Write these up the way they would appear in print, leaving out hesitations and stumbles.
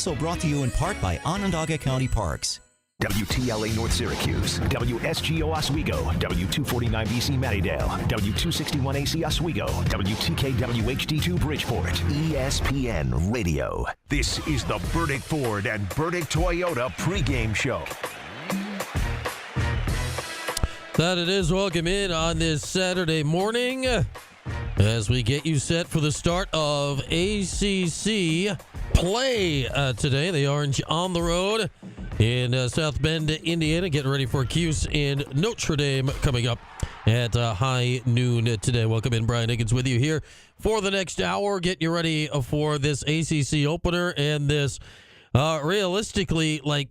Also brought to you in part by Onondaga County Parks. WTLA North Syracuse, WSGO Oswego, W249BC Mattydale, W261AC Oswego, WTKWHD2 Bridgeport, ESPN Radio. This is the Burdick Ford and Burdick Toyota pregame show. That it is. Welcome in on this Saturday morning as we get you set for the start of ACC play today. The Orange on the road in South Bend, Indiana, getting ready for Cuse and Notre Dame coming up at high noon today. Welcome in. Brian Higgins with you here for the next hour. Getting you ready for this ACC opener and this realistically like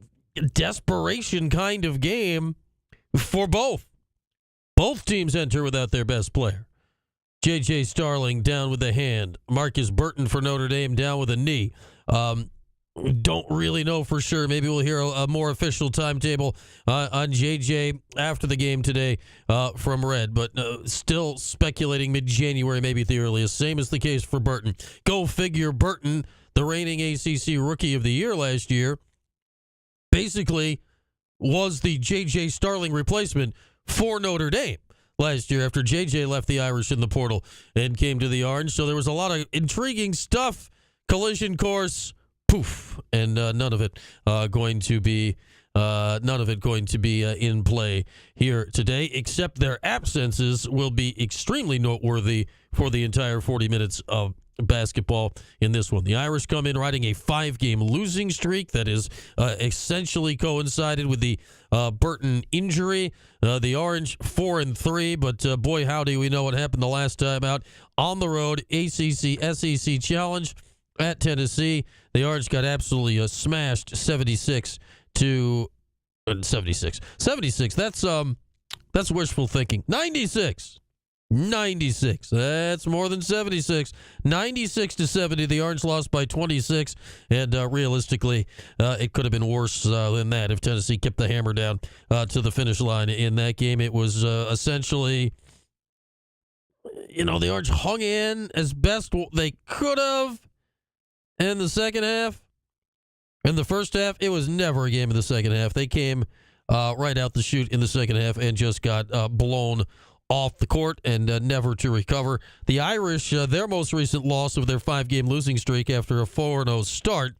desperation kind of game for both. Both teams enter without their best player. J.J. Starling down with a hand. Marcus Burton for Notre Dame down with a knee. Don't really know for sure. Maybe we'll hear a more official timetable on J.J. after the game today from Red, but still speculating mid-January, maybe at the earliest. Same is the case for Burton. Go figure, Burton, the reigning ACC Rookie of the Year last year, basically was the J.J. Starling replacement for Notre Dame last year after J.J. left the Irish in the portal and came to the Orange. So there was a lot of intriguing stuff. Collision course, poof, and none of it going to be in play here today, except their absences will be extremely noteworthy for the entire 40 minutes of basketball in this one. The Irish come in riding a 5-game losing streak that is essentially coincided with the Burton injury. The Orange 4-3, but boy howdy, we know what happened the last time out on the road. ACC SEC challenge at Tennessee. The Orange got absolutely smashed 76. That's wishful thinking. 96. That's more than 76. 96-70. The Orange lost by 26, and realistically, it could have been worse than that if Tennessee kept the hammer down to the finish line in that game. It was essentially, the Orange hung in as best they could have in the second half. In the first half, it was never a game in the second half. They came right out the chute in the second half and just got blown off the court and never to recover. The Irish, their most recent loss of their 5-game losing streak after a 4-0 start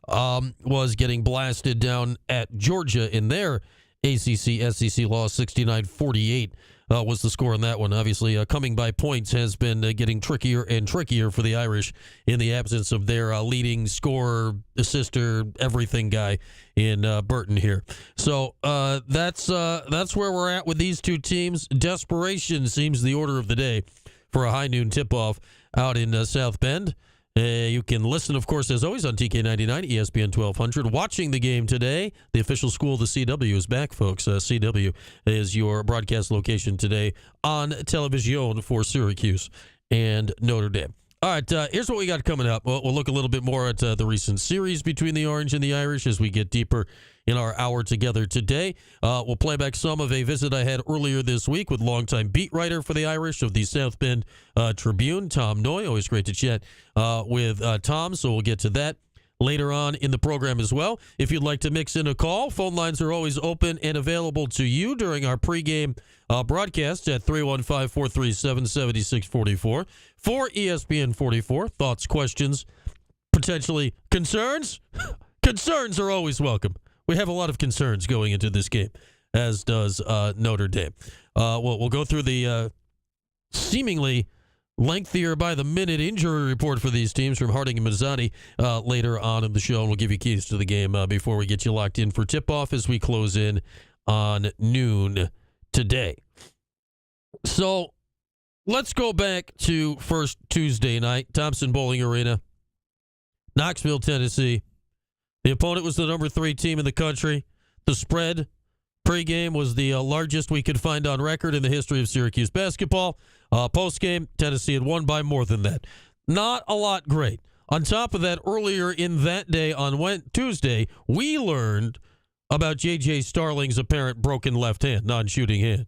was getting blasted down at Georgia in their ACC-SEC loss. 69-48 was the score in that one. Obviously, coming by points has been getting trickier and trickier for the Irish in the absence of their leading scorer, assister, everything guy in Burton here. So that's where we're at with these two teams. Desperation seems the order of the day for a high noon tip-off out in South Bend. You can listen, of course, as always, on TK99, ESPN 1200. Watching the game today, the official school of the CW is back, folks. CW is your broadcast location today on television for Syracuse and Notre Dame. All right, here's what we got coming up. We'll look a little bit more at the recent series between the Orange and the Irish as we get deeper in our hour together today. We'll play back some of a visit I had earlier this week with longtime beat writer for the Irish of the South Bend Tribune, Tom Noy. Always great to chat with Tom, so we'll get to that later on in the program as well. If you'd like to mix in a call, phone lines are always open and available to you during our pregame broadcast at 315-437-7644 for ESPN 44. Thoughts, questions, potentially concerns? Concerns are always welcome. We have a lot of concerns going into this game, as does Notre Dame. We'll go through the seemingly lengthier by the minute injury report for these teams from Harding and Mazzotti later on in the show, and we'll give you keys to the game before we get you locked in for tip-off as we close in on noon today. So let's go back to first Tuesday night, Thompson Bowling Arena, Knoxville, Tennessee. The opponent was the number 3 team in the country. The spread pregame was the largest we could find on record in the history of Syracuse basketball. Postgame, Tennessee had won by more than that. Not a lot great. On top of that, earlier in that day on Tuesday, we learned about J.J. Starling's apparent broken left hand, non-shooting hand.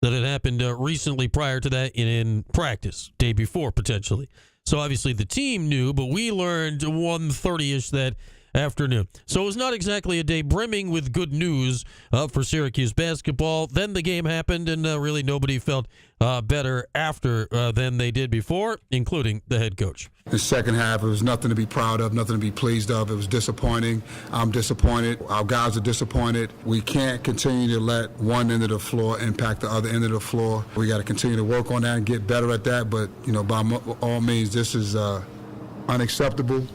That had happened recently prior to that in practice, day before potentially. So obviously the team knew, but we learned 1:30-ish that afternoon. So it was not exactly a day brimming with good news for Syracuse basketball. Then the game happened, and really nobody felt better after than they did before, including the head coach. The second half, it was nothing to be proud of, nothing to be pleased of. It was disappointing. I'm disappointed. Our guys are disappointed. We can't continue to let one end of the floor impact the other end of the floor. We got to continue to work on that and get better at that. But, by all means, this is unacceptable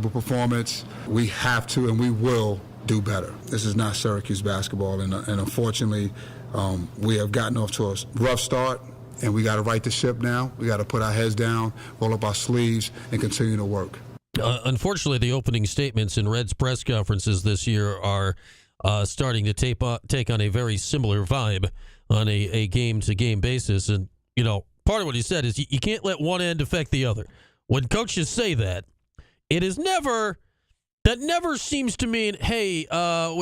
performance. We have to and we will do better. This is not Syracuse basketball, and unfortunately, we have gotten off to a rough start, and we got to right the ship now. We got to put our heads down, roll up our sleeves, and continue to work. Unfortunately, the opening statements in Red's press conferences this year are starting to take on a very similar vibe on a game-to-game basis. And, part of what he said is you can't let one end affect the other. When coaches say that, that never seems to mean, hey,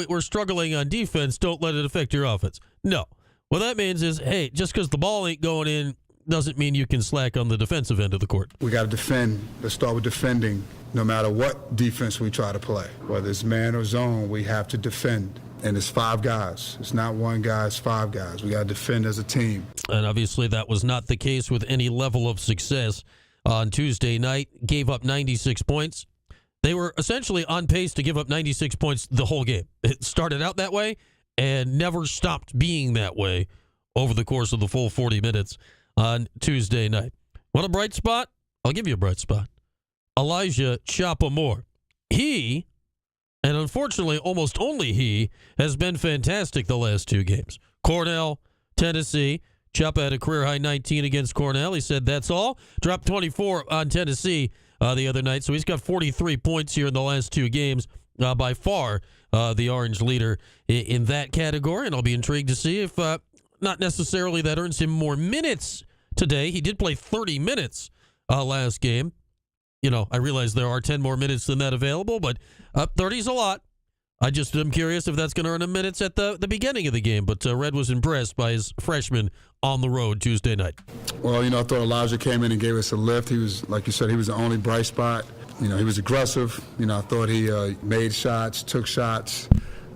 we're struggling on defense, don't let it affect your offense. No. What that means is, hey, just because the ball ain't going in doesn't mean you can slack on the defensive end of the court. We got to defend. Let's start with defending. No matter what defense we try to play, whether it's man or zone, we have to defend. And it's 5 guys. It's not one guy, it's 5 guys. We got to defend as a team. And obviously that was not the case with any level of success on Tuesday night. Gave up 96 points. They were essentially on pace to give up 96 points the whole game. It started out that way and never stopped being that way over the course of the full 40 minutes on Tuesday night. Want a bright spot? I'll give you a bright spot. Elijah Chapa Moore. He, and unfortunately almost only he, has been fantastic the last 2 games. Cornell, Tennessee. Chapa had a career-high 19 against Cornell. He said that's all. Dropped 24 on Tennessee the other night. So he's got 43 points here in the last 2 games. By far the Orange leader in that category. And I'll be intrigued to see if not necessarily that earns him more minutes today. He did play 30 minutes last game. I realize there are 10 more minutes than that available, but 30 is a lot. I just am curious if that's going to earn him minutes at the beginning of the game. But Red was impressed by his freshman on the road Tuesday night. Well, I thought Elijah came in and gave us a lift. He was, like you said, he was the only bright spot. He was aggressive. I thought he made shots, took shots.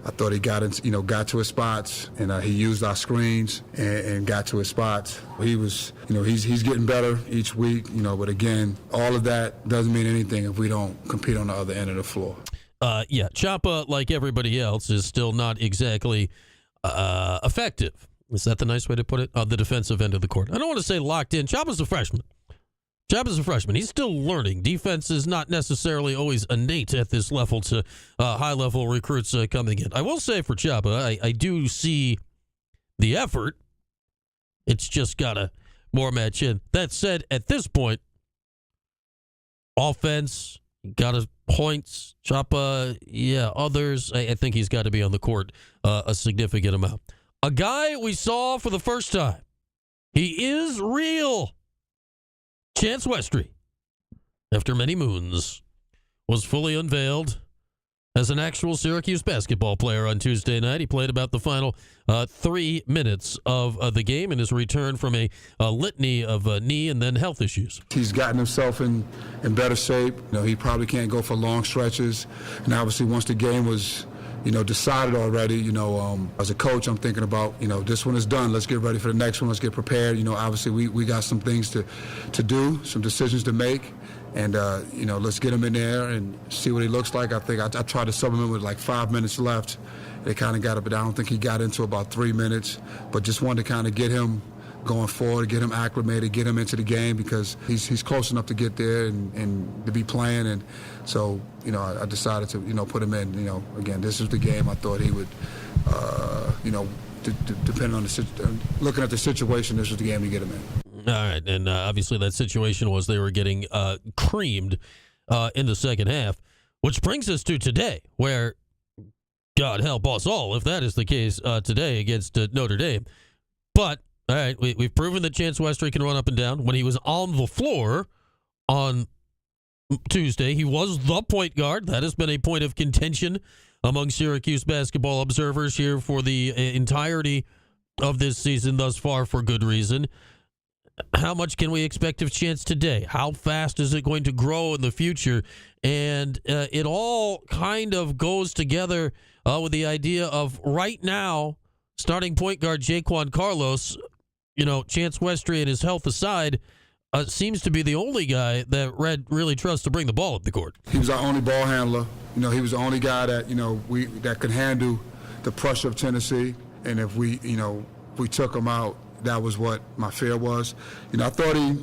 I thought he got to his spots, and he used our screens and got to his spots. He was, he's getting better each week, but again, all of that doesn't mean anything if we don't compete on the other end of the floor. Chapa, like everybody else, is still not exactly effective. Is that the nice way to put it? On the defensive end of the court. I don't want to say locked in. Chapa's a freshman. He's still learning. Defense is not necessarily always innate at this level to high-level recruits coming in. I will say for Chapa, I do see the effort. It's just got to more match in. That said, at this point, offense, got his points. Chapa, others. I think he's got to be on the court a significant amount. A guy we saw for the first time. He is real. Chance Westry, after many moons, was fully unveiled as an actual Syracuse basketball player on Tuesday night. He played about the final 3 minutes of the game in his return from a litany of knee and then health issues. He's gotten himself in better shape. He probably can't go for long stretches. And obviously once the game was decided already, as a coach, I'm thinking about, this one is done. Let's get ready for the next one. Let's get prepared. Obviously we got some things to do, some decisions to make. And, let's get him in there and see what he looks like. I think I tried to sub him in with like 5 minutes left. They kind of got it, but I don't think he got into about 3 minutes. But just wanted to kind of get him going forward, get him acclimated, get him into the game because he's close enough to get there and to be playing. And so, I decided to, put him in. Again, this is the game I thought he would, depending on looking at the situation, this was the game to get him in. All right, and obviously that situation was they were getting creamed in the second half, which brings us to today, where God help us all if that is the case today against Notre Dame. But all right, we've proven that Chance Westry can run up and down. When he was on the floor on Tuesday, he was the point guard. That has been a point of contention among Syracuse basketball observers here for the entirety of this season thus far, for good reason. how much can we expect of Chance today? How fast is it going to grow in the future? And it all kind of goes together with the idea of right now, starting point guard Jaquan Carlos, Chance Westry and his health aside, seems to be the only guy that Red really trusts to bring the ball up the court. He was our only ball handler. He was the only guy that, that could handle the pressure of Tennessee. And if we took him out, that was what my fear was. I thought he,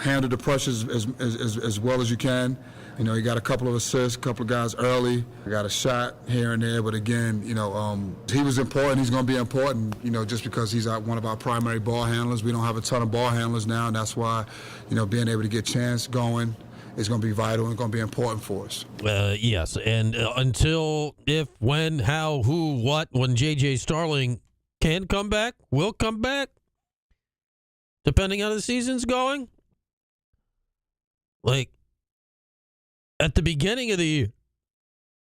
handled the pressures as well as you can. He got a couple of assists, a couple of guys early. Got a shot here and there, but again, he was important. He's going to be important, just because he's one of our primary ball handlers. We don't have a ton of ball handlers now, and that's why, being able to get Chance going is going to be vital and going to be important for us. Yes, and until, if, when, how, who, what, when J.J. Starling can come back, will come back, depending on how the season's going. At the beginning of the year,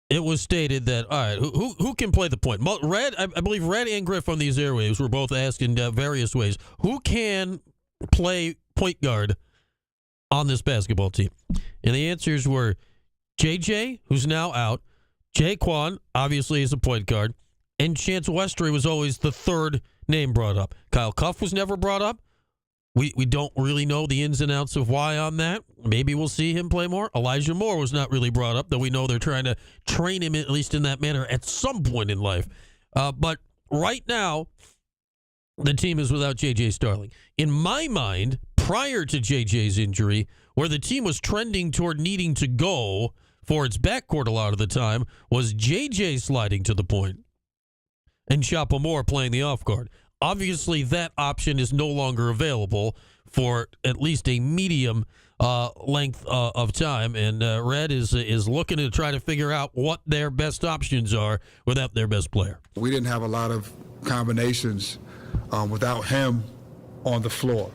it was stated that, all right, who can play the point? Red, I believe Red and Griff on these airwaves were both asked in various ways, who can play point guard on this basketball team? And the answers were JJ, who's now out, Jaquan, obviously, is a point guard, and Chance Westry was always the third name brought up. Kyle Cuff was never brought up. We don't really know the ins and outs of why on that. Maybe we'll see him play more. Elijah Moore was not really brought up, though we know they're trying to train him at least in that manner at some point in life. But right now, the team is without J.J. Starling. In my mind, prior to J.J.'s injury, where the team was trending toward needing to go for its backcourt a lot of the time, was J.J. sliding to the point and Chapa Moore playing the off guard. Obviously, that option is no longer available for at least a medium length of time, and Red is looking to try to figure out what their best options are without their best player. We didn't have a lot of combinations without him on the floor.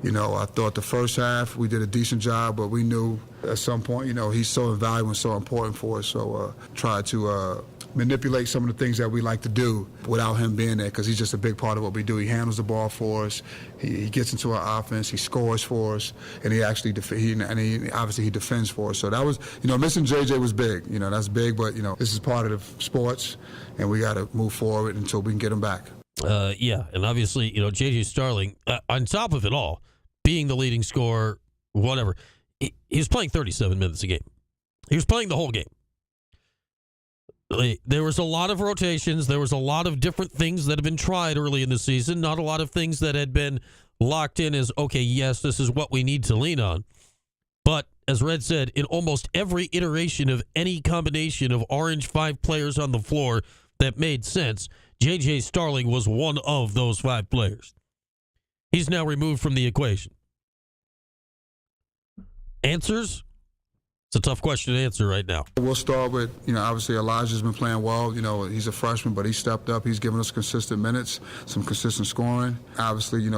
I thought the first half we did a decent job, but we knew at some point, he's so invaluable and so important for us, so tried to manipulate some of the things that we like to do without him being there, because he's just a big part of what we do. He handles the ball for us. He gets into our offense. He scores for us, and he actually obviously he defends for us. So that was, missing JJ was big. That's big, but this is part of the sports, and we got to move forward until we can get him back. Yeah, and obviously, J.J. Starling, on top of it all, being the leading scorer, whatever, he was playing 37 minutes a game. He was playing the whole game. There was a lot of rotations. There was a lot of different things that have been tried early in the season. Not a lot of things that had been locked in as, okay, yes, this is what we need to lean on. But as Red said, in almost every iteration of any combination of Orange 5 players on the floor that made sense, J.J. Starling was one of those 5 players. He's now removed from the equation. Answers? It's a tough question to answer right now. We'll start with, obviously Elijah's been playing well. He's a freshman, but he stepped up. He's given us consistent minutes, some consistent scoring. Obviously,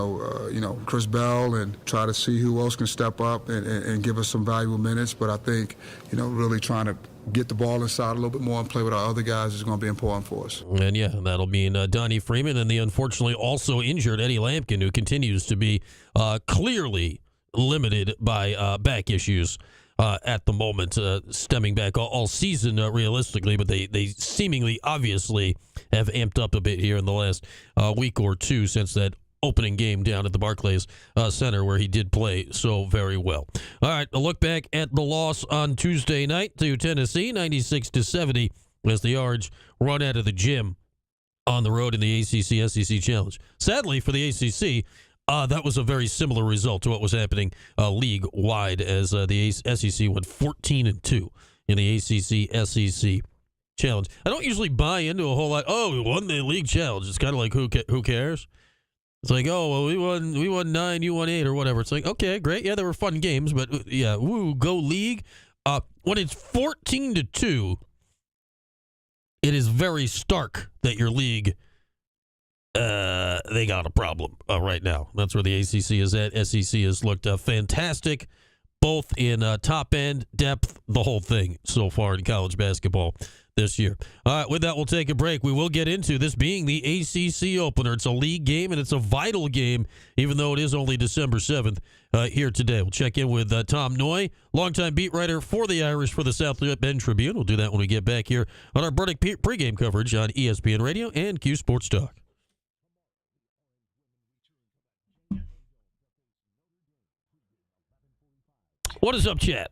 Chris Bell, and try to see who else can step up and give us some valuable minutes. But I think, really trying to get the ball inside a little bit more and play with our other guys is going to be important for us. And yeah, that'll mean Donnie Freeman and the unfortunately also injured Eddie Lampkin, who continues to be clearly limited by back issues at the moment, stemming back all season realistically, but they seemingly obviously have amped up a bit here in the last week or two since that opening game down at the Barclays Center where he did play so very well. All right, a look back at the loss on Tuesday night to Tennessee, 96-70, as the Orange run out of the gym on the road in the ACC-SEC Challenge. Sadly for the ACC, that was a very similar result to what was happening league-wide as the SEC went 14-2 in the ACC-SEC Challenge. I don't usually buy into a whole lot, we won the league challenge. It's kind of like, who cares? It's like, we won 9, you won 8, or whatever. It's like, okay, great. Yeah, there were fun games, but yeah, go league. When it's 14-2, it is very stark that your league, they got a problem right now. That's where the ACC is at. SEC has looked fantastic, both in top end, depth, the whole thing so far in college basketball this year. All right, with that, we'll take a break. We will get into this being the ACC opener. It's a league game, and it's a vital game, even though it is only December 7th here today. We'll check in with Tom Noy, longtime beat writer for the Irish for the South Bend Tribune. We'll do that when we get back here on our Burdick pregame coverage on ESPN Radio and Cuse Sports Talk. What is up, chat?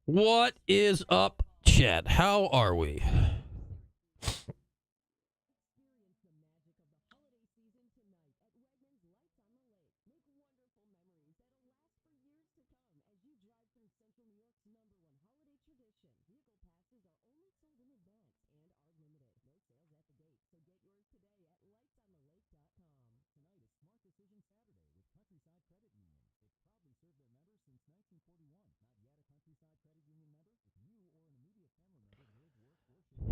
What is up, chat? How are we?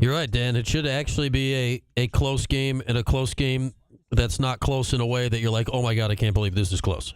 You're right, Dan. It should actually be a close game, and a close game that's not close in a way that you're like, oh my God, I can't believe this is close.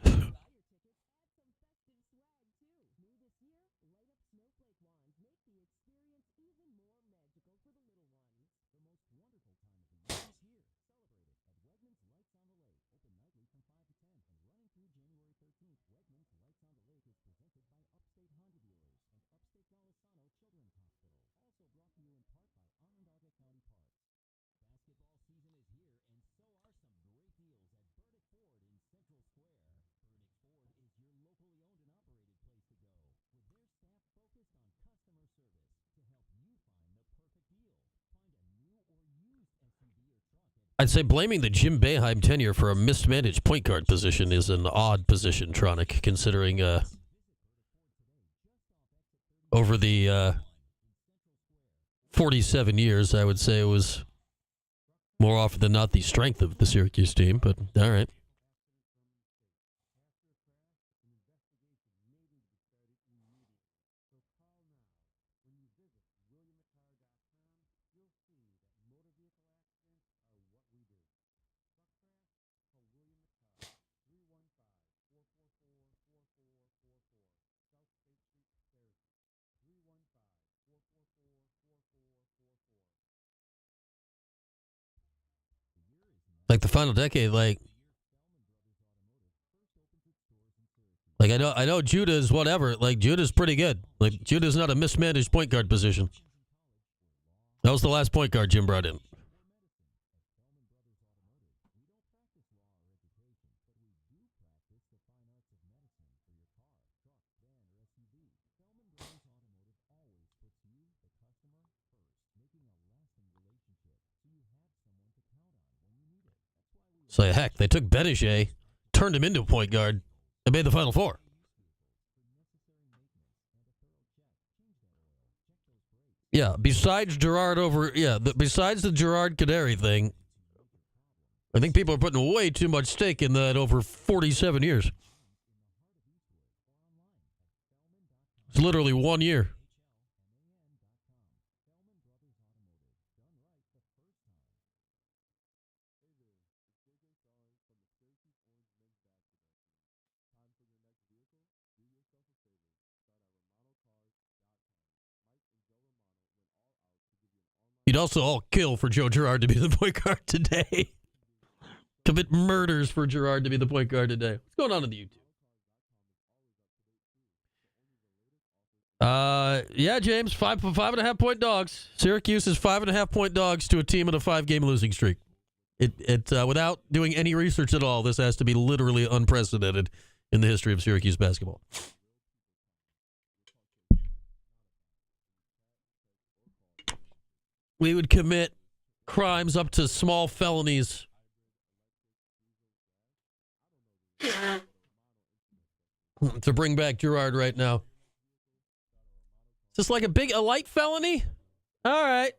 I'd say blaming the Jim Boeheim tenure for a mismanaged point guard position is an odd position, Tronic, considering over the 47 years, I would say it was more often than not the strength of the Syracuse team, but all right. Like the final decade, like I know Judah's whatever. Like Judah's pretty good. Like Judah's not a mismanaged point guard position. That was the last point guard Jim brought in. So heck, they took Bedinger, turned him into a point guard, and made the Final Four. Yeah, besides Gerard besides the Gerard Kaderi thing, I think people are putting way too much stake in that over 47 years. It's literally 1 year. You'd also all kill for Joe Girard to be the point guard today. Commit murders for Girard to be the point guard today. What's going on the YouTube? Yeah, James, 5.5 point dogs. Syracuse is 5.5 point dogs to a team in a 5-game losing streak. It without doing any research at all, this has to be literally unprecedented in the history of Syracuse basketball. We would commit crimes up to small felonies. To bring back Girard right now. Is this like a light felony? All right.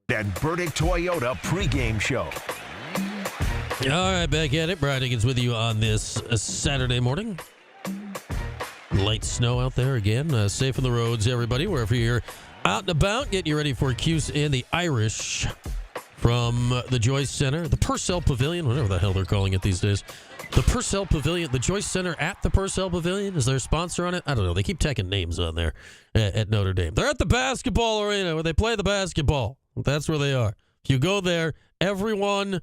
That Burdick Toyota pregame show. All right, back at it. Brian Higgins with you on this Saturday morning. Light snow out there again. Safe on the roads, everybody, wherever you're out and about. Getting you ready for Cuse and the Irish from the Joyce Center, the Purcell Pavilion, whatever the hell they're calling it these days. The Purcell Pavilion, the Joyce Center at the Purcell Pavilion, is their sponsor on it? I don't know. They keep tacking names on there at Notre Dame. They're at the basketball arena where they play the basketball. That's where they are. If you go there, everyone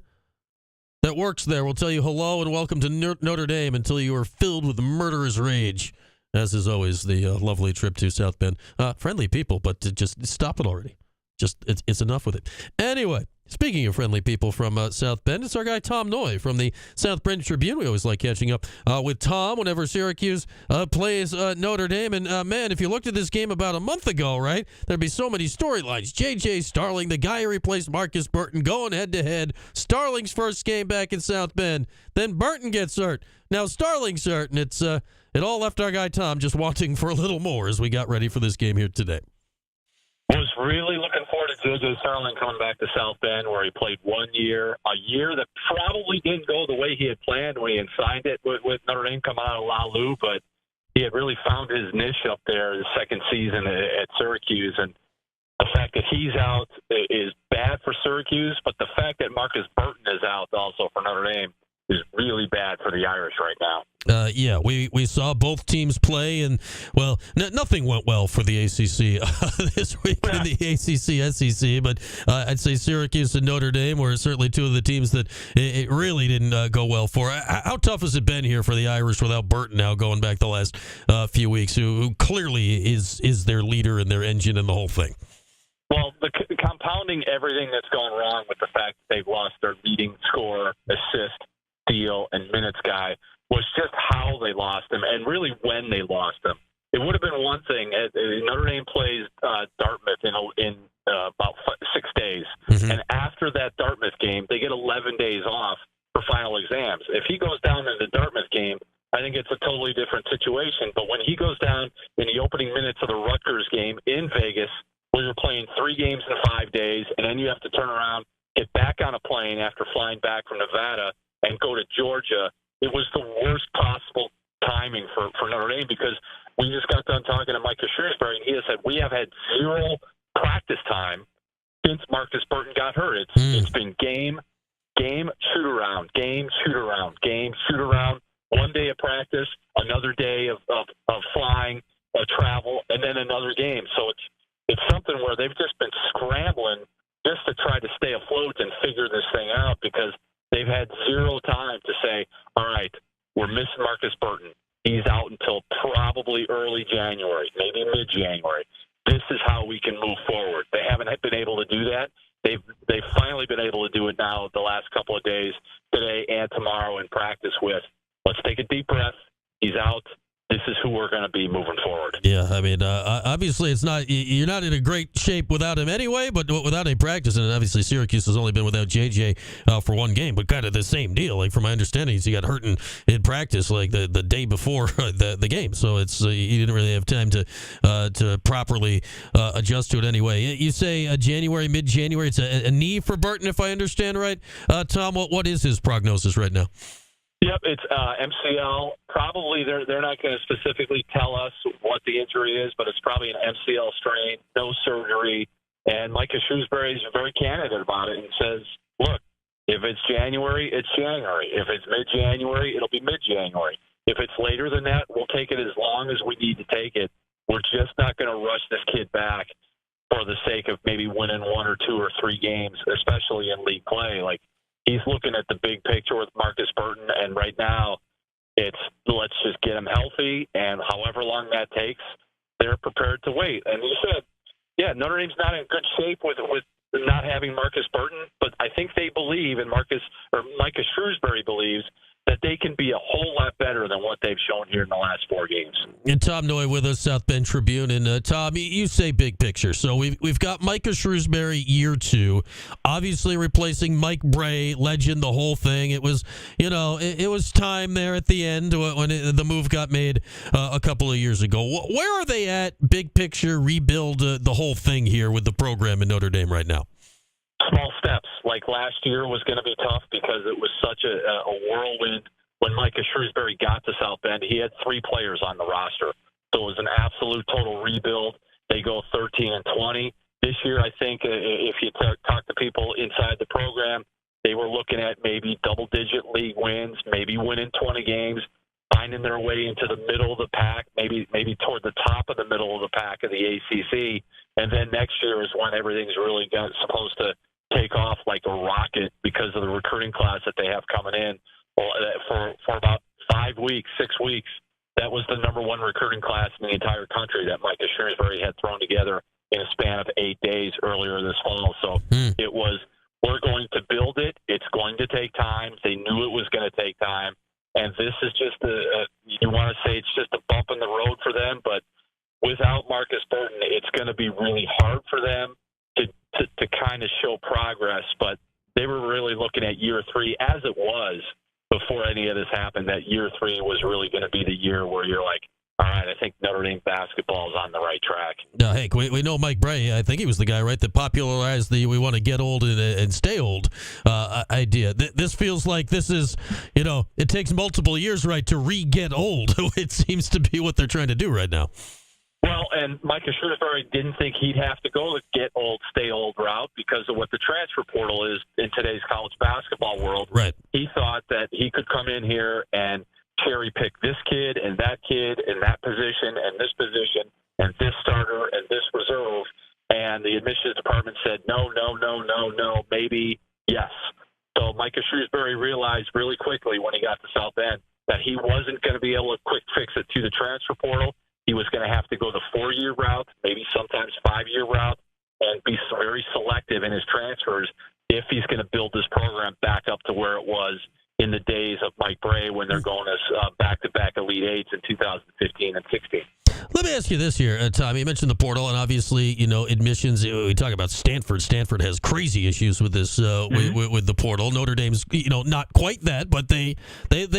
that works there will tell you hello and welcome to Notre Dame until you are filled with murderous rage, as is always the lovely trip to South Bend. Friendly people, but just stop it already. Just it's enough with it. Anyway, speaking of friendly people from South Bend, it's our guy Tom Noy from the South Bend Tribune. We always like catching up with Tom whenever Syracuse plays Notre Dame. And man, if you looked at this game about a month ago, right, there'd be so many storylines. J.J. Starling, the guy who replaced Marcus Burton, going head-to-head. Starling's first game back in South Bend. Then Burton gets hurt. Now Starling's hurt, and it all left our guy Tom just wanting for a little more as we got ready for this game here today. Was really looking forward to J.J. Starling coming back to South Bend, where he played 1 year, a year that probably didn't go the way he had planned when he had signed it with Notre Dame coming out of La Lu, but he had really found his niche up there his second season at Syracuse. And the fact that he's out is bad for Syracuse, but the fact that Marcus Burton is out also for Notre Dame is really bad for the Irish right now. Yeah, we saw both teams play, and, well, nothing went well for the ACC this week in the ACC-SEC, but I'd say Syracuse and Notre Dame were certainly two of the teams that it really didn't go well for. How tough has it been here for the Irish without Burton now going back the last few weeks, who clearly is their leader and their engine and the whole thing? Well, compounding everything that's gone wrong with the fact that they've lost their leading scorer, assist, steal, and minutes guy was just how they lost him and really when they lost him. It would have been one thing. Notre Dame plays Dartmouth in about 6 days. Mm-hmm. And after that Dartmouth game, they get 11 days off for final exams. If he goes down in the Dartmouth game, I think it's a totally different situation. But when he goes down in the opening minutes of the Rutgers game in Vegas, where you're playing 3 games in 5 days, and then you have to turn around, get back on a plane after flying back from Nevada, and go to Georgia, it was the worst possible timing for Notre Dame, because we just got done talking to Micah Shrewsbury, and he has said, we have had 0 practice time since Marcus Burton got hurt. It's been game, shoot around, game, shoot around, game, shoot around, 1 day of practice, another day of flying, travel, and then another game. So it's something where they've just been scrambling just to try to stay afloat and figure this thing out, because they've had 0 time to say, all right, we're missing Marcus Burton. He's out until probably early January, maybe mid-January. This is how we can move forward. They haven't been able to do that. They've finally been able to do it now the last couple of days, today and tomorrow in practice with, let's take a deep breath. He's out. This is who we're going to be moving forward. Yeah, I mean, obviously you're not in a great shape without him anyway, but without any practice, and obviously Syracuse has only been without JJ for 1 game, but kind of the same deal. Like, from my understanding, he got hurt in practice like the day before the game, so it's he didn't really have time to properly adjust to it anyway. You say January, mid-January, it's a knee for Burton, if I understand right. Tom, what is his prognosis right now? Yep, it's MCL. Probably they're not going to specifically tell us what the injury is, but it's probably an MCL strain, no surgery. And Micah Shrewsbury is very candid about it and says, look, if it's January, it's January. If it's mid-January, it'll be mid-January. If it's later than that, we'll take it as long as we need to take it. We're just not going to rush this kid back for the sake of maybe winning 1 or 2 or 3 games, especially in league play. Like, he's looking at the big picture with Marcus Burton, and right now it's let's just get him healthy, and however long that takes, they're prepared to wait. And you said, yeah, Notre Dame's not in good shape with not having Marcus Burton, but I think they believe, and Micah Shrewsbury believes, that they can be a whole lot better than what they've shown here in the last 4 games. And Tom Noy with us, South Bend Tribune. And Tom, you say big picture. So we've got Micah Shrewsbury year 2, obviously replacing Mike Bray, legend, the whole thing. It was, it was time there at the end when the move got made a couple of years ago. Where are they at, big picture, rebuild the whole thing here with the program in Notre Dame right now? small steps. Like last year was going to be tough because it was such a whirlwind. When Micah Shrewsbury got to South Bend, he had 3 players on the roster. So it was an absolute total rebuild. They go 13-20. This year, I think, if you talk to people inside the program, they were looking at maybe double-digit league wins, maybe winning 20 games, finding their way into the middle of the pack, maybe toward the top of the middle of the pack of the ACC. And then next year is when everything's really supposed to take off like a rocket because of the recruiting class that they have coming in. Well, for about 5 weeks, 6 weeks, that was the number 1 recruiting class in the entire country that Micah Shrewsbury had thrown together in a span of 8 days earlier this fall. So it was, we're going to build it. It's going to take time. They knew it was going to take time. And this is just you want to say it's just a bump in the road for them, but without Marcus Burton, it's going to be really hard for them to kind of show progress. But they were really looking at year 3 as it was before any of this happened, that year 3 was really going to be the year where you're like, all right, I think Notre Dame basketball is on the right track. Now, Hank, we know Mike Bray. I think he was the guy, right, that popularized the "we want to get old and stay old" idea. This feels like this is, it takes multiple years, right, to re-get old. It seems to be what they're trying to do right now. Well, and Micah Shrewsbury didn't think he'd have to go the get old, stay old route because of what the transfer portal is in today's college basketball world. Right. He thought that he could come in here and cherry pick this kid and that position and this starter and this reserve. And the admissions department said, no, maybe yes. So Micah Shrewsbury realized really quickly when he got to South Bend that he wasn't going to be able to quick fix it to the transfer portal. He was going to have to go the 4-year route, maybe sometimes 5-year route, and be very selective in his transfers if he's going to build this program back up to where it was in the days of Mike Bray when they're going as back-to-back Elite Eights in 2015 and 16. Let me ask you this here, Tom. You mentioned the portal, and obviously, admissions. We talk about Stanford. Stanford has crazy issues with this, with the portal. Notre Dame's, not quite that, but they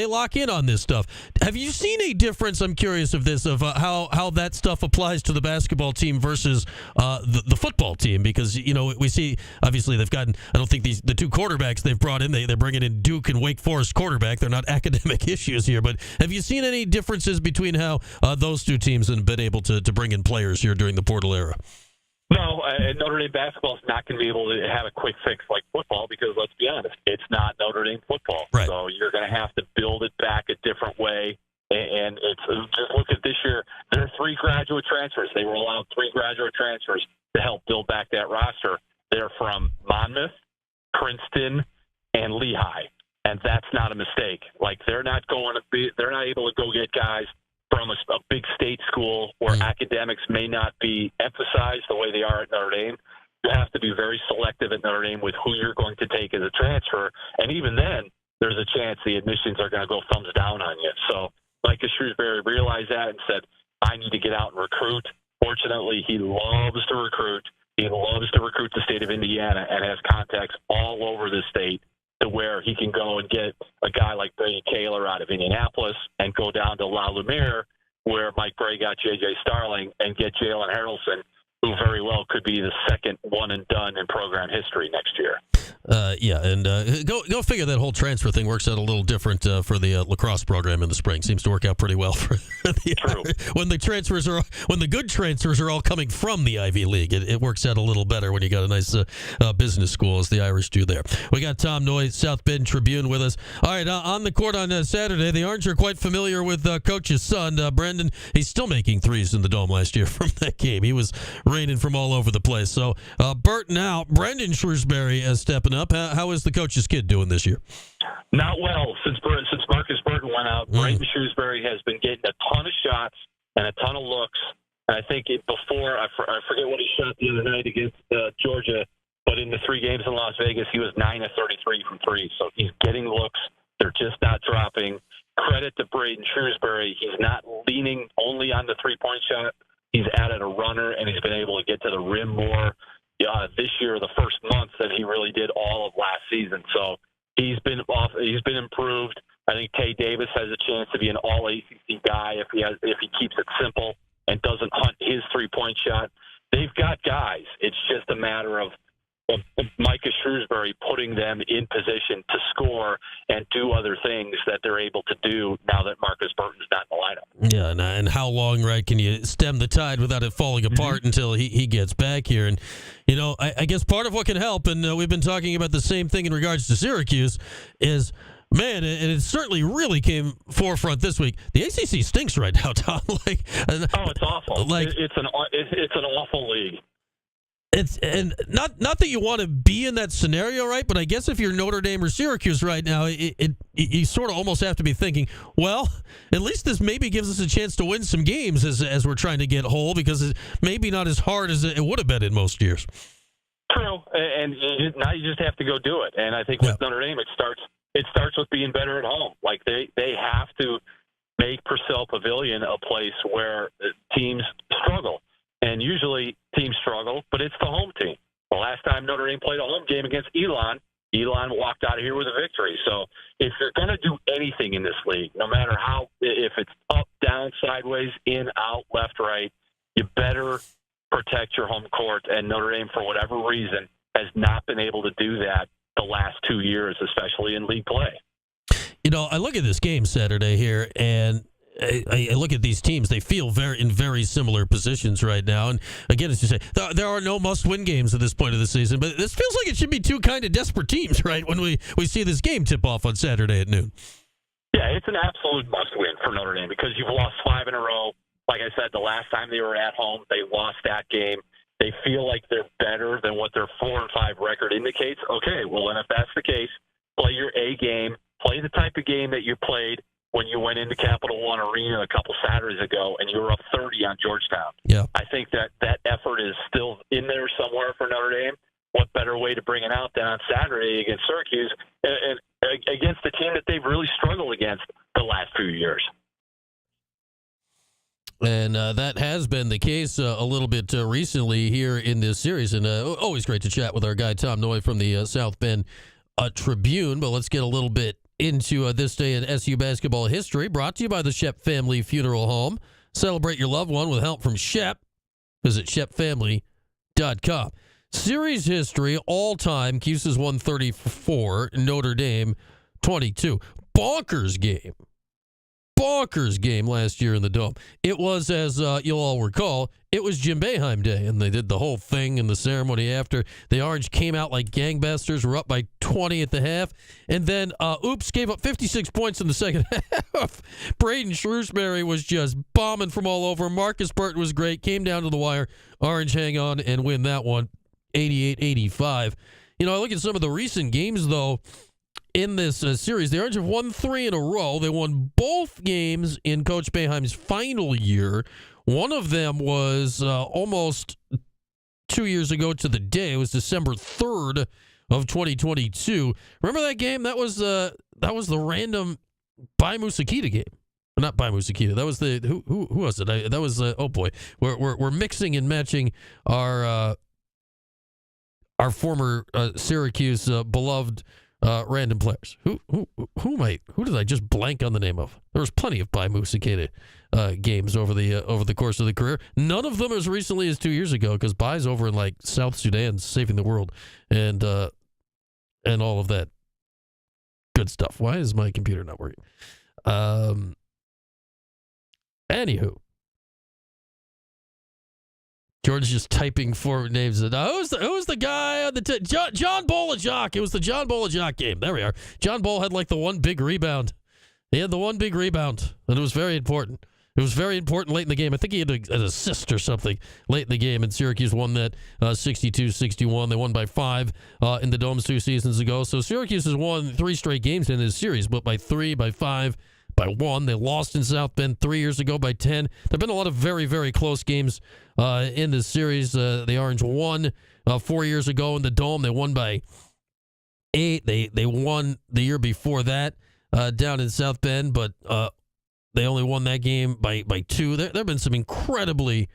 lock in on this stuff. Have you seen a difference? I'm curious of this, of how that stuff applies to the basketball team versus the football team, because we see obviously they've gotten. I don't think the 2 quarterbacks they've brought in. They're bringing in Duke and Wake Forest quarterback. They're not academic issues here, but have you seen any differences between how those 2 teams and been able to bring in players here during the portal era? No, Notre Dame basketball is not going to be able to have a quick fix like football because, let's be honest, it's not Notre Dame football. Right. So you're going to have to build it back a different way. And it's just look at this year. There are 3 graduate transfers. They were allowed 3 graduate transfers to help build back that roster. They're from Monmouth, Princeton, and Lehigh, and that's not a mistake. Like they're not able to go get guys from a big state school where academics may not be emphasized the way they are at Notre Dame. You have to be very selective at Notre Dame with who you're going to take as a transfer. And even then, there's a chance the admissions are going to go thumbs down on you. So Micah Shrewsbury realized that and said, I need to get out and recruit. Fortunately, he loves to recruit. He loves to recruit the state of Indiana and has contacts all over the state to where he can go and get a guy like Brady Kaler out of Indianapolis and go down to La Lumiere where Mike Bray got J.J. Starling and get Jalen Harrelson, who very well could be the second one and done in program history next year. Go figure. That whole transfer thing works out a little different for the lacrosse program in the spring. Seems to work out pretty well for when the good transfers are all coming from the Ivy League. It works out a little better when you got a nice business school, as the Irish do there. We got Tom Noyes, South Bend Tribune, with us. All right, on the court on Saturday, the Orange are quite familiar with Coach's son, Brendan. He's still making threes in the Dome last year from that game. He was raining from all over the place. So Burton out, Brendan Shrewsbury stepping up. How is the coach's kid doing this year? Not well. Since Marcus Burton went out, Brendan Shrewsbury has been getting a ton of shots and a ton of looks. And I think before, I forget what he shot the other night against Georgia, but in the 3 games in Las Vegas, he was 9 of 33 from 3. So he's getting looks. They're just not dropping. Credit to Braden Shrewsbury. He's not leaning only on the 3-point shot. He's added a runner, and he's been able to get to the rim more this year, the first month, than he really did all of last season. So he's been improved. I think Tay Davis has a chance to be an all-ACC guy if he keeps it simple and doesn't hunt his 3-point shot. They've got guys. It's just a matter of Micah Shrewsbury putting them in position to score and do other things that they're able to do now that Marcus Burton's not in the lineup. Yeah, and how long, right, can you stem the tide without it falling apart until he gets back here? And, I guess part of what can help, and we've been talking about the same thing in regards to Syracuse, is, man, and it certainly really came forefront this week. The ACC stinks right now, Tom. It's awful. It's an awful league. It's and not that you want to be in that scenario, right? But I guess if you're Notre Dame or Syracuse right now, you sort of almost have to be thinking, well, at least this maybe gives us a chance to win some games as we're trying to get whole, because it's maybe not as hard as it would have been in most years. True, and now you just have to go do it. And I think with Notre Dame, it starts with being better at home. Like they have to make Purcell Pavilion a place where teams struggle. And usually teams struggle, but it's the home team. The last time Notre Dame played a home game against Elon walked out of here with a victory. So if you're going to do anything in this league, no matter how, if it's up, down, sideways, in, out, left, right, you better protect your home court. And Notre Dame, for whatever reason, has not been able to do that the last 2 years, especially in league play. I look at this game Saturday here, and I look at these teams. They feel in very similar positions right now. And again, as you say, there are no must-win games at this point of the season. But this feels like it should be two kind of desperate teams, right, when we see this game tip off on Saturday at noon. Yeah, it's an absolute must-win for Notre Dame because you've lost 5 in a row. Like I said, the last time they were at home, they lost that game. They feel like they're better than what their 4-5 record indicates. Okay, well, then if that's the case, play your A game. Play the type of game that you played when you went into Capital One Arena a couple Saturdays ago and you were up 30 on Georgetown. Yeah. I think that effort is still in there somewhere for Notre Dame. What better way to bring it out than on Saturday against Syracuse and against the team that they've really struggled against the last few years? And that has been the case a little bit recently here in this series. And always great to chat with our guy Tom Noy from the South Bend Tribune. But let's get a little bit into this day in SU basketball history, brought to you by the Shep Family Funeral Home. Celebrate your loved one with help from Shep. Visit shepfamily.com. Series history, all-time, Cuse 134, Notre Dame 22. Bonkers game last year in the Dome. It was, as you'll all recall, it was Jim Boeheim Day, and they did the whole thing in the ceremony after. The Orange came out like gangbusters, were up by 20 at the half, and then gave up 56 points in the second half. Braden Shrewsbury was just bombing from all over. Marcus Burton was great, came down to the wire. Orange hang on and win that one, 88-85. I look at some of the recent games, though, in this series. The Orange have won 3 in a row. They won both games in Coach Boeheim's final year. One of them was almost 2 years ago to the day. It was December 3rd of 2022. Remember that game? That was the random Bai Musakita game. Not Bai Musakita. That was the who was it? That was oh boy. We're mixing and matching our former Syracuse beloved random players. Who did I just blank on the name of? There was plenty of Bai Musakita games over the course of the career. None of them as recently as 2 years ago, because Bai's over in like South Sudan saving the world and all of that good stuff. Why is my computer not working? Anywho, George just typing forward names. Who's the guy on the John Bolajok? It was the John Bolajok game. There we are. John Bol had like the one big rebound. He had the one big rebound, and it was very important. It was very important late in the game. I think he had an assist or something late in the game, and Syracuse won that 62-61. They won by 5 in the Domes 2 seasons ago. So Syracuse has won 3 straight games in this series, but by 3, by 5, by 1. They lost in South Bend 3 years ago by 10. There have been a lot of very, very close games in this series. The Orange won 4 years ago in the Dome. They won by 8. They won the year before that down in South Bend, but they only won that game by 2. There have been some incredibly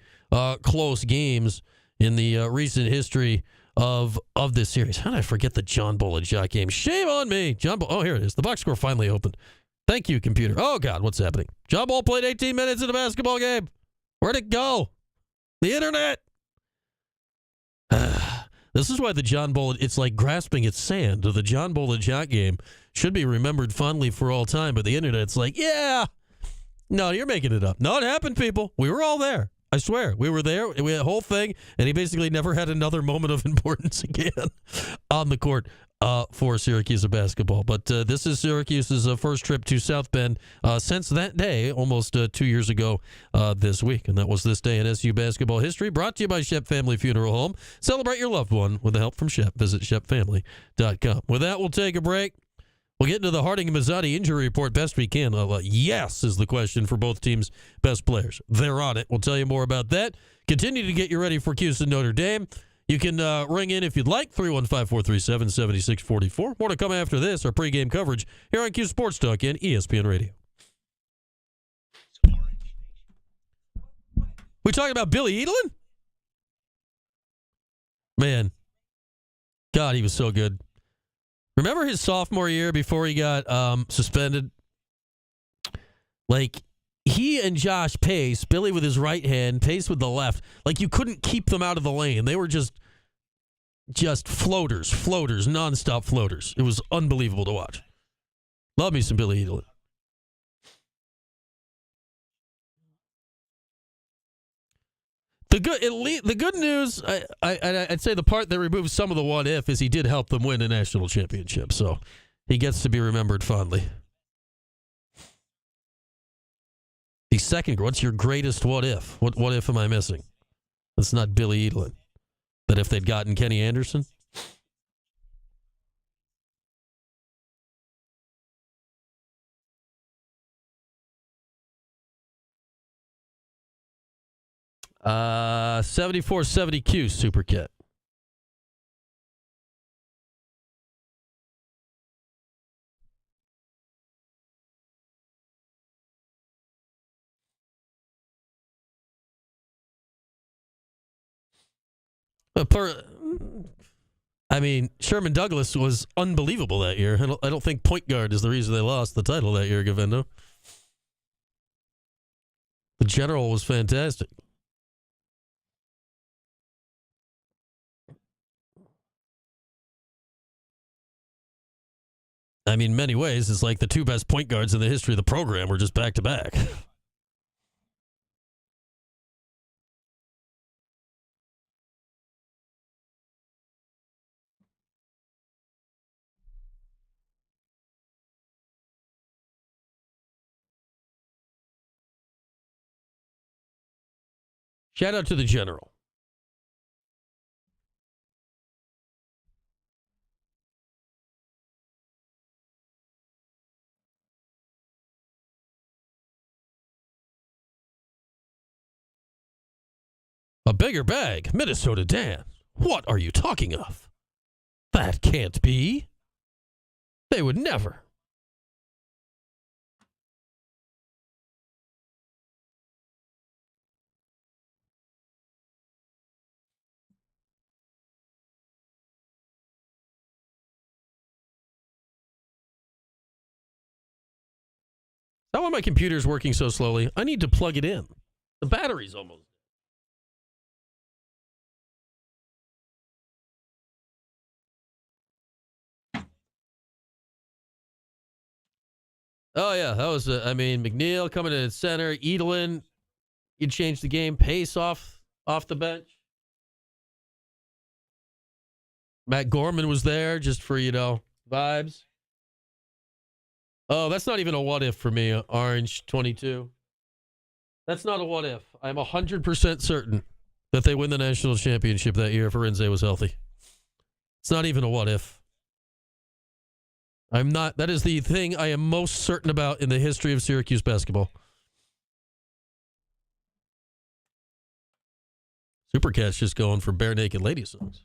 close games in the recent history of this series. How did I forget the John Bolajok game? Shame on me. Oh, here it is. The box score finally opened. Thank you, computer. Oh, God, what's happening? John Bol played 18 minutes in a basketball game. Where'd it go? The internet. This is why the John Bolin, it's like grasping at sand. The John Bolin shot game should be remembered fondly for all time, but the internet's like, yeah, no, you're making it up. No, it happened, people. We were all there. I swear. We were there. We had a whole thing, and he basically never had another moment of importance again on the court for Syracuse basketball. But this is Syracuse's first trip to South Bend since that day, almost 2 years ago this week. And that was this day in SU basketball history, brought to you by Shep Family Funeral Home. Celebrate your loved one with the help from Shep. Visit shepfamily.com. With that, we'll take a break. We'll get into the Harding and Mazzotti injury report best we can. Yes is the question for both teams' best players. They're on it. We'll tell you more about that. Continue to get you ready for Cuse and Notre Dame. You can ring in if you'd like, 315-437-7644. More to come after this, our pregame coverage here on Cuse Sports Talk and ESPN Radio. We talking about Billy Edelin? Man, God, he was so good. Remember his sophomore year before he got suspended? Like, he and Josh Pace, Billy with his right hand, Pace with the left, like you couldn't keep them out of the lane. They were just floaters, nonstop floaters. It was unbelievable to watch. Love me some Billy Edelin. The good news, I'd say the part that removes some of the what if is he did help them win a national championship, so he gets to be remembered fondly. The second, what's your greatest what if? What if am I missing? That's not Billy Edelin. That if they'd gotten Kenny Anderson? Uh, 74-70 Cuse, Super Kit. Sherman Douglas was unbelievable that year. I don't think point guard is the reason they lost the title that year, Gavendo. The general was fantastic. I mean, in many ways, it's like the two best point guards in the history of the program were just back to back. Shout out to the general. A bigger bag, Minnesota Dan. What are you talking of? That can't be. They would never. How are my computers working so slowly? I need to plug it in. The battery's almost. Oh, yeah, that was, McNeil coming in at center. Edelin, you changed the game. Pace off the bench. Matt Gorman was there just for, vibes. Oh, that's not even a what if for me, Orange 22. That's not a what if. I'm 100% certain that they win the national championship that year if Arinze was healthy. It's not even a what if. I'm not. That is the thing I am most certain about in the history of Syracuse basketball. Supercat's just going for bare naked lady songs.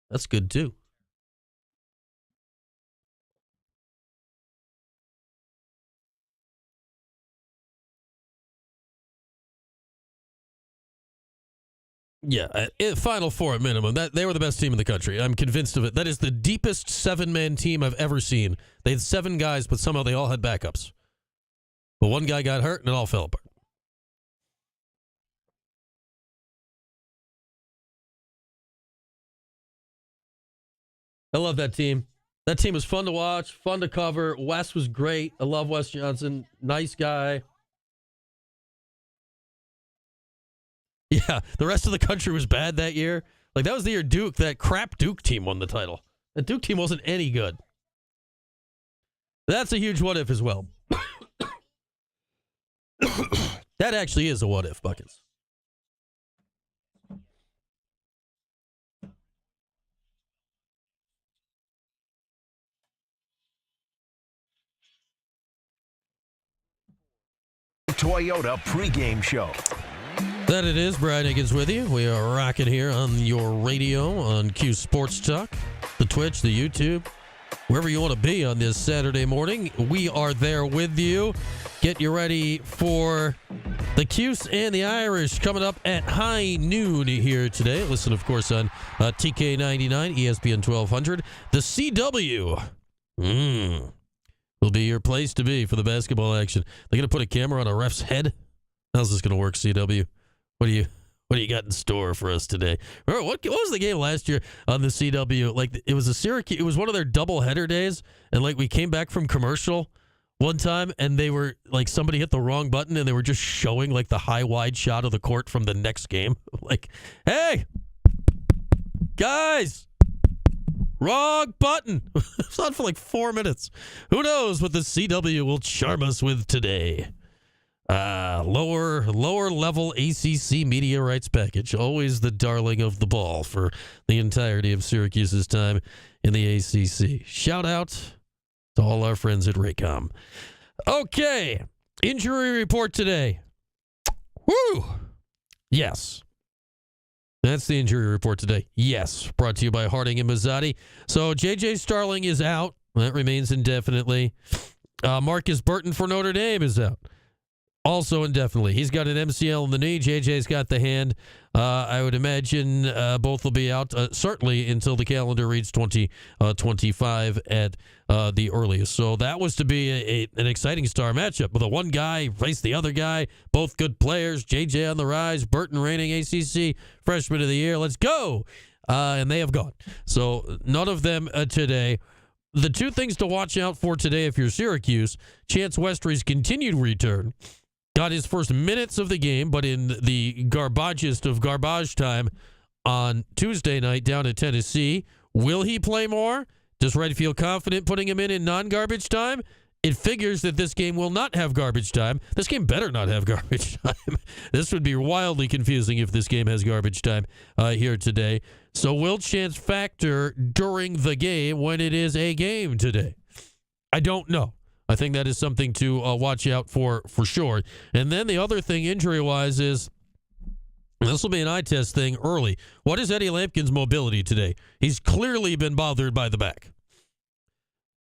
That's good too. Yeah, Final Four at minimum. They were the best team in the country. I'm convinced of it. That is the deepest seven-man team I've ever seen. They had 7 guys, but somehow they all had backups. But one guy got hurt, and it all fell apart. I love that team. That team was fun to watch, fun to cover. Wes was great. I love Wes Johnson. Nice guy. Yeah, the rest of the country was bad that year. Like, that was the year that crap Duke team won the title. The Duke team wasn't any good. That's a huge what if as well. That actually is a what if, Buckets. Toyota pregame show. That it is. Brian Higgins with you. We are rocking here on your radio, on Cuse Sports Talk, the Twitch, the YouTube, wherever you want to be on this Saturday morning. We are there with you. Get you ready for the Cuse and the Irish coming up at high noon here today. Listen, of course, on TK99, ESPN 1200. The CW will be your place to be for the basketball action. They're going to put a camera on a ref's head. How's this going to work, CW? What do you got in store for us today? Remember, what was the game last year on the CW? Like, it was a Syracuse. It was one of their double header days, and like we came back from commercial one time, and they were like somebody hit the wrong button, and they were just showing like the high wide shot of the court from the next game. Like, hey, guys, wrong button. It's on for like 4 minutes. Who knows what the CW will charm us with today? Lower level ACC media rights package. Always the darling of the ball for the entirety of Syracuse's time in the ACC. Shout out to all our friends at Raycom. Okay. Injury report today. Woo! Yes. That's the injury report today. Yes. Brought to you by Harding and Mazzotti. So J.J. Starling is out. That remains indefinitely. Marcus Burton for Notre Dame is out. Also indefinitely. He's got an MCL in the knee. JJ's got the hand. I would imagine both will be out certainly until the calendar reads 2025 at the earliest. So that was to be an exciting star matchup with a one guy face the other guy. Both good players. JJ on the rise. Burton reigning ACC Freshman of the Year. Let's go. And they have gone. So none of them today. The two things to watch out for today if you're Syracuse, Chance Westry's continued return. Got his first minutes of the game, but in the garbagest of garbage time on Tuesday night down at Tennessee. Will he play more? Does Red feel confident putting him in non-garbage time? It figures that this game will not have garbage time. This game better not have garbage time. This would be wildly confusing if this game has garbage time here today. So will Chance factor during the game when it is a game today? I don't know. I think that is something to watch out for sure. And then the other thing injury-wise is, this will be an eye test thing early. What is Eddie Lampkin's mobility today? He's clearly been bothered by the back.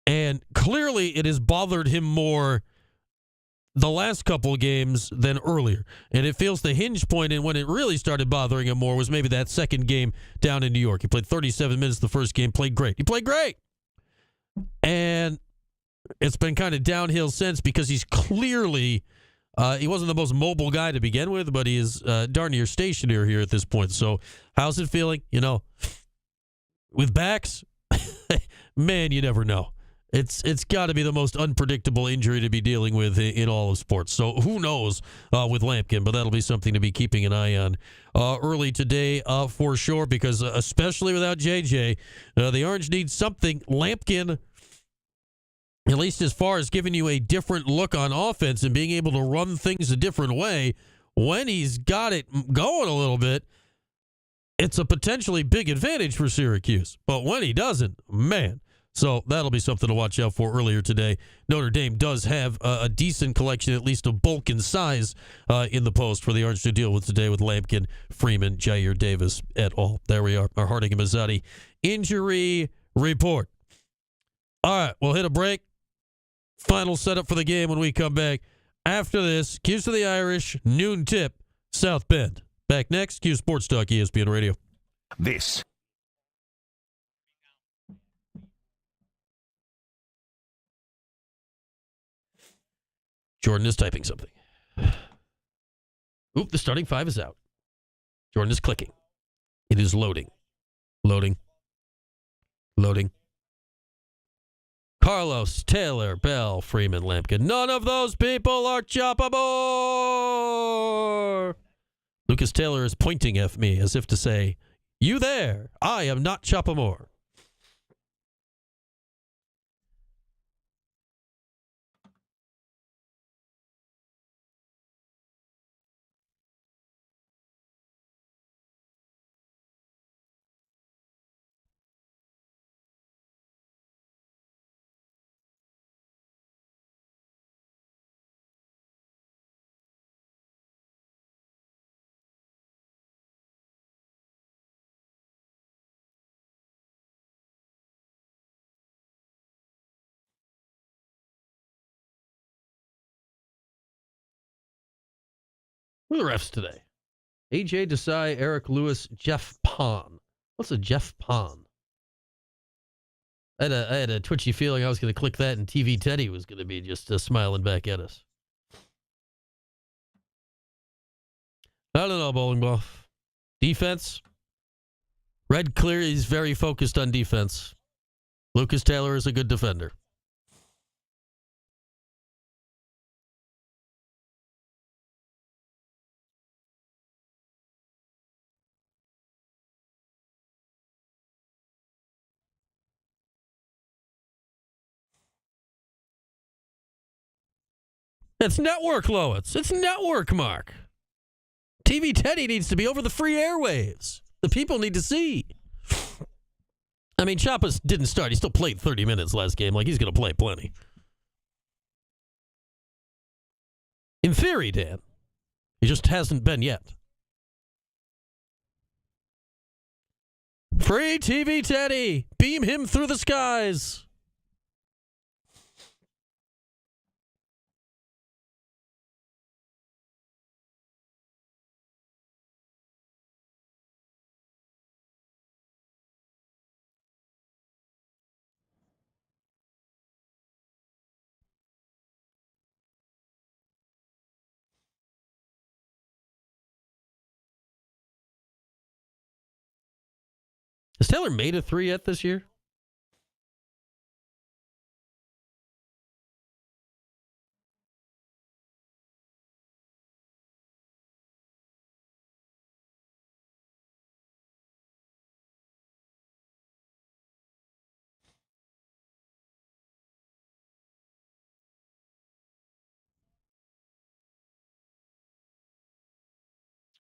And clearly it has bothered him more the last couple of games than earlier. And it feels the hinge point in when it really started bothering him more was maybe that second game down in New York. He played 37 minutes the first game, played great. He played great. And it's been kind of downhill since because he's clearly, he wasn't the most mobile guy to begin with, but he is darn near stationary here at this point. So how's it feeling? You know, with backs, man, you never know. It's got to be the most unpredictable injury to be dealing with in all of sports. So who knows with Lampkin, but that'll be something to be keeping an eye on early today for sure, because especially without JJ, the Orange need something. Lampkin, at least as far as giving you a different look on offense and being able to run things a different way, when he's got it going a little bit, it's a potentially big advantage for Syracuse. But when he doesn't, man. So that'll be something to watch out for earlier today. Notre Dame does have a decent collection, at least of bulk and size, in the post for the Orange to deal with today with Lampkin, Freeman, Jair Davis, et al. There we are, our Harding and Mazzotti injury report. All right, we'll hit a break. Final setup for the game when we come back. After this, Cuse to the Irish, noon tip, South Bend. Back next, Cuse Sports Talk, ESPN Radio. This Jordan is typing something. Oop, the starting five is out. Jordan is clicking. It is loading. Loading. Loading. Carlos, Taylor, Bell, Freeman, Lampkin. None of those people are choppable. Lucas Taylor is pointing at me as if to say, you there, I am not Choppamore. Who are the refs today? AJ Desai, Eric Lewis, Jeff Pond. What's a Jeff Pond? I had a twitchy feeling I was going to click that and TV Teddy was going to be just smiling back at us. I don't know, bowling ball. Defense. Red clear, he's very focused on defense. Lucas Taylor is a good defender. It's network, Lowitz. It's network, Mark. TV Teddy needs to be over the free airwaves. The people need to see. I mean, Chappas didn't start. He still played 30 minutes last game. Like, he's going to play plenty. In theory, Dan. He just hasn't been yet. Free TV Teddy. Beam him through the skies. Has Taylor made a 3 yet this year?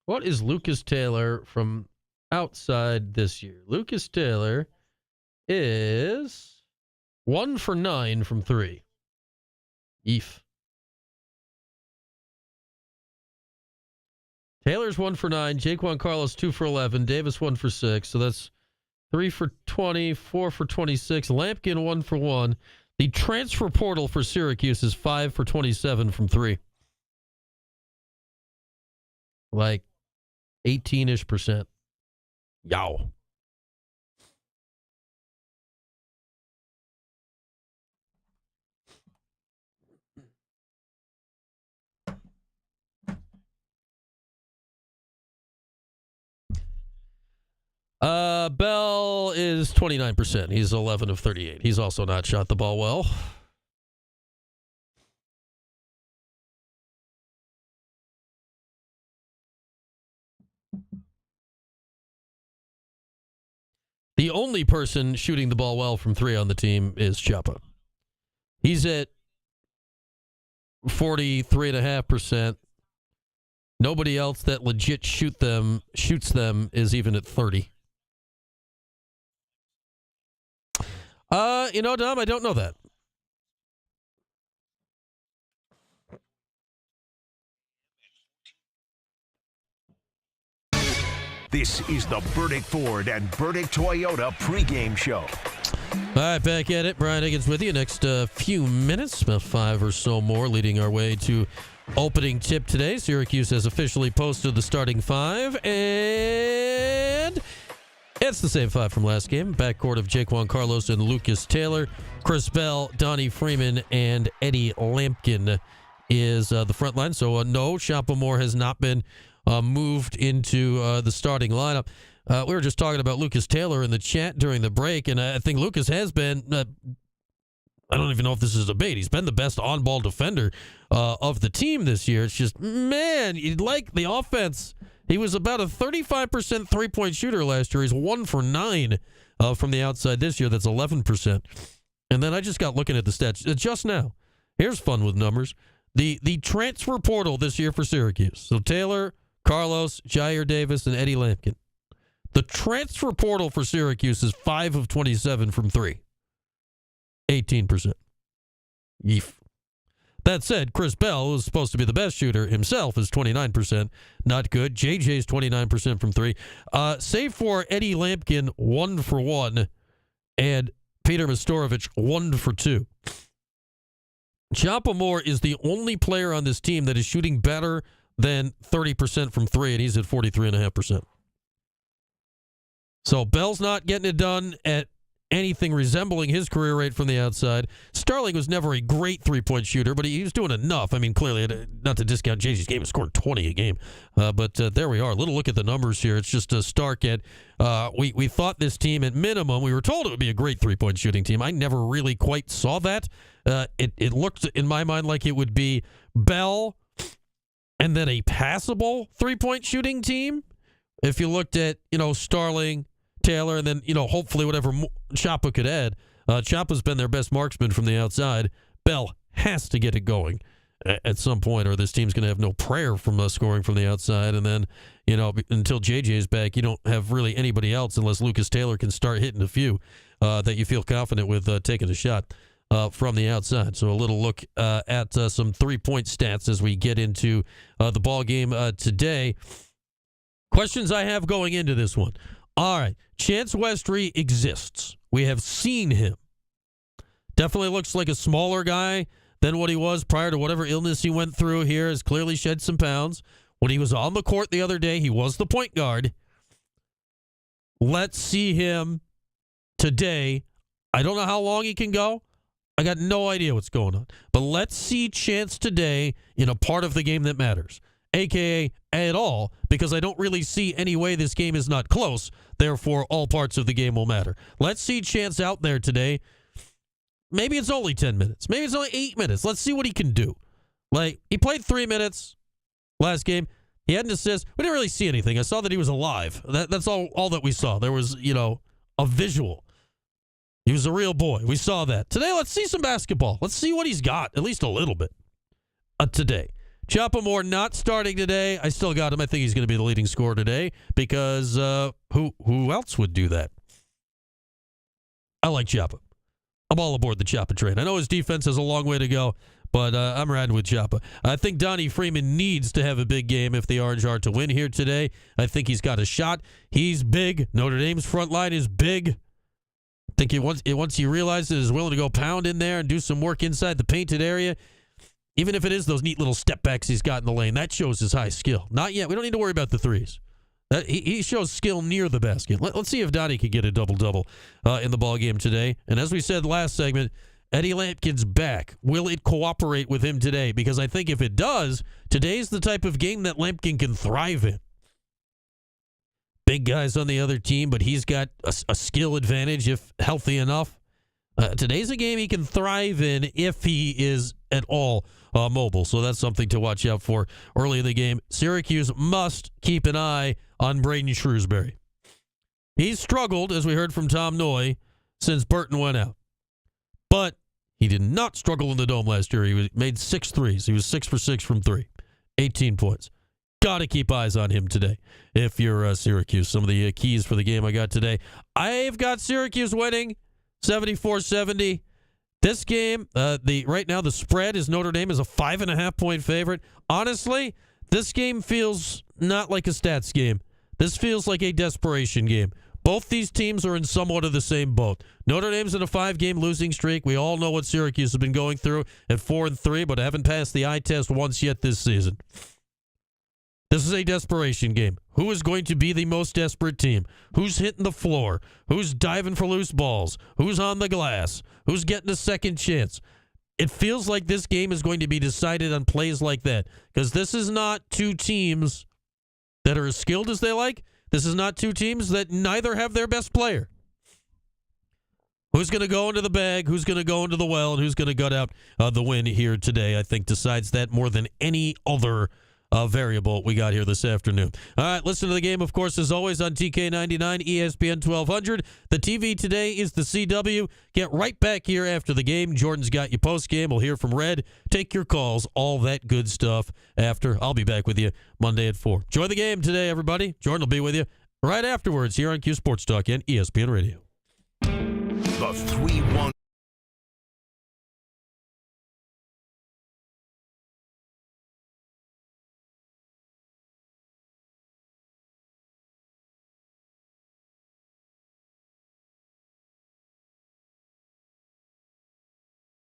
What is Lucas Taylor from outside this year? Lucas Taylor is 1 for 9 from 3. Eef. Taylor's 1 for 9. Jaquan Carlos 2 for 11. Davis 1 for 6. So that's 3 for 20, 4 for 26. Lampkin 1 for 1. The transfer portal for Syracuse is 5 for 27 from 3. Like 18-ish%. Yow. Bell is 29%. He's 11 of 38. He's also not shot the ball well. The only person shooting the ball well from 3 on the team is Chapa. He's at 43.5%. Nobody else that legit shoots them is even at 30. Dom, I don't know that. This is the Burdick Ford and Burdick Toyota pregame show. All right, back at it. Brian Higgins with you. Next few minutes, about 5 or so more, leading our way to opening tip today. Syracuse has officially posted the starting 5, and it's the same 5 from last game. Backcourt of Jaquan Carlos and Lucas Taylor. Chris Bell, Donnie Freeman, and Eddie Lampkin is the front line. So no, Choppamore has not been moved into the starting lineup. We were just talking about Lucas Taylor in the chat during the break, and I think Lucas has been, I don't even know if this is a debate, he's been the best on-ball defender of the team this year. It's just, man, you'd like the offense. He was about a 35% three-point shooter last year. He's 1 for 9 from the outside this year. That's 11%. And then I just got looking at the stats just now. Here's fun with numbers. The transfer portal this year for Syracuse. So Taylor, Carlos, Jair Davis, and Eddie Lampkin. The transfer portal for Syracuse is 5 of 27 from 3. 18%. Yeef. That said, Chris Bell, who's supposed to be the best shooter himself, is 29%. Not good. JJ's 29% from 3. Save for Eddie Lampkin, 1 for 1, and Peter Mastorovich, 1 for 2. Chapa Moore is the only player on this team that is shooting better than 30% from 3, and he's at 43.5%. So Bell's not getting it done at anything resembling his career rate from the outside. Starling was never a great three-point shooter, but he was doing enough. I mean, clearly, not to discount JJ's game, he scored 20 a game. But there we are. A little look at the numbers here. It's just stark at, we thought this team, at minimum, we were told it would be a great three-point shooting team. I never really quite saw that. It looked, in my mind, like it would be Bell and then a passable three-point shooting team. If you looked at, Starling, Taylor, and then, hopefully whatever Chapa could add. Chapa's been their best marksman from the outside. Bell has to get it going at some point, or this team's going to have no prayer from scoring from the outside. And then, until JJ's back, you don't have really anybody else unless Lucas Taylor can start hitting a few that you feel confident with taking a shot from the outside. So a little look at some three-point stats as we get into the ball game today. Questions I have going into this one. All right, Chance Westry exists. We have seen him. Definitely looks like a smaller guy than what he was prior to whatever illness he went through here. Has clearly shed some pounds. When he was on the court the other day, he was the point guard. Let's see him today. I don't know how long he can go. I got no idea what's going on. But let's see Chance today in a part of the game that matters. A.K.A. at all, because I don't really see any way this game is not close. Therefore, all parts of the game will matter. Let's see Chance out there today. Maybe it's only 10 minutes. Maybe it's only 8 minutes. Let's see what he can do. Like, he played 3 minutes last game. He had an assist. We didn't really see anything. I saw that he was alive. That's all that we saw. There was, a visual. He was a real boy. We saw that. Today, let's see some basketball. Let's see what he's got, at least a little bit, today. Chapa Moore not starting today. I still got him. I think he's going to be the leading scorer today because who else would do that? I like Chapa. I'm all aboard the Chapa train. I know his defense has a long way to go, but I'm riding with Chapa. I think Donnie Freeman needs to have a big game if the Orange are to win here today. I think he's got a shot. He's big. Notre Dame's front line is big. I think once he realizes he's willing to go pound in there and do some work inside the painted area, even if it is those neat little step backs he's got in the lane, that shows his high skill. Not yet. We don't need to worry about the threes. He shows skill near the basket. Let's see if Donnie can get a double-double in the ballgame today. And as we said last segment, Eddie Lampkin's back. Will it cooperate with him today? Because I think if it does, today's the type of game that Lampkin can thrive in. Big guys on the other team, but he's got a skill advantage if healthy enough. Today's a game he can thrive in if he is at all mobile. So that's something to watch out for early in the game. Syracuse must keep an eye on Braden Shrewsbury. He's struggled, as we heard from Tom Noy, since Burton went out. But he did not struggle in the Dome last year. He made 6 threes. He was 6 for 6 from 3. 18 points. Got to keep eyes on him today if you're Syracuse. Some of the keys for the game I got today. I've got Syracuse winning 74-70. This game, right now the spread is Notre Dame is a 5.5-point favorite. Honestly, this game feels not like a stats game. This feels like a desperation game. Both these teams are in somewhat of the same boat. Notre Dame's in a 5-game losing streak. We all know what Syracuse has been going through at 4-3, but haven't passed the eye test once yet this season. This is a desperation game. Who is going to be the most desperate team? Who's hitting the floor? Who's diving for loose balls? Who's on the glass? Who's getting a second chance? It feels like this game is going to be decided on plays like that because this is not two teams that are as skilled as they like. This is not two teams that neither have their best player. Who's going to go into the bag, who's going to go into the well, and who's going to gut out the win here today, I think decides that more than any other variable we got here this afternoon. All right, listen to the game, of course, as always, on TK99, ESPN 1200. The TV today is the CW. Get right back here after the game. Jordan's got you post-game. We'll hear from Red. Take your calls, all that good stuff after. I'll be back with you Monday at 4. Enjoy the game today, everybody. Jordan will be with you right afterwards here on Cuse Sports Talk and ESPN Radio. The 3-1.